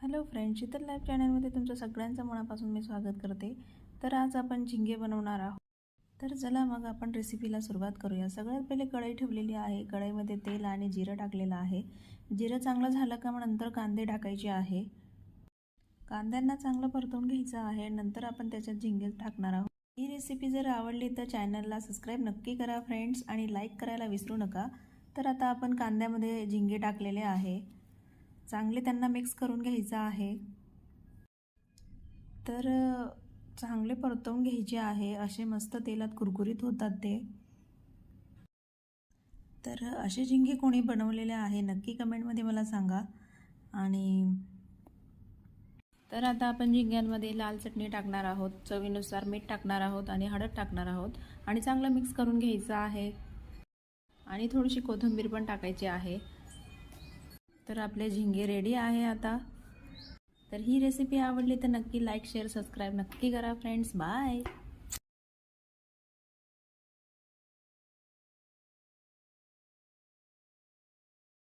Hello friends, Sheetal life चॅनलमध्ये तुमचं सगळ्यांचं मनापासून मी स्वागत करते। तर आज आपण झिंगे बनवणार आहोत। तर चला मग आपण रेसिपीला सुरुवात करूया। सगळ्यात पहिले कढई ठेवलेली आहे। कढईमध्ये तेल आणि जिरं टाकलेलं आहे। जिरं चांगलं झालं का मग नंतर कांदे टाकायचे आहे। कांद्यांना चांगलं परतवून घ्यायचं आहे। नंतर आपण त्याच्यात झिंगे टाकणार आहोत। ही रेसिपी जर आवडली तर चॅनलला सबस्क्राईब नक्की करा फ्रेंड्स आणि लाईक करायला विसरू नका। तर आता आपण कांद्यामध्ये झिंगे टाकलेले आहे। चांगले त्यांना मिक्स करून घ्यायचं आहे। तर चांगले परतवून घ्यायचे आहे। असे मस्त तेलात कुरकुरीत होतात ते। तर असे झिंगे कोणी बनवलेले आहे नक्की कमेंटमध्ये मला सांगा। आणि तर आता आपण झिंग्यांमध्ये लाल चटणी टाकणार आहोत, चवीनुसार मीठ टाकणार आहोत आणि हळद टाकणार आहोत आणि चांगलं मिक्स करून घ्यायचं आहे। आणि थोडीशी कोथिंबीर पण टाकायची आहे। तर आपले झिंगे रेडी आहे आता। तर ही रेसिपी आवडली तर नक्की लाईक शेअर सबस्क्राईब नक्की करा फ्रेंड्स। बाय।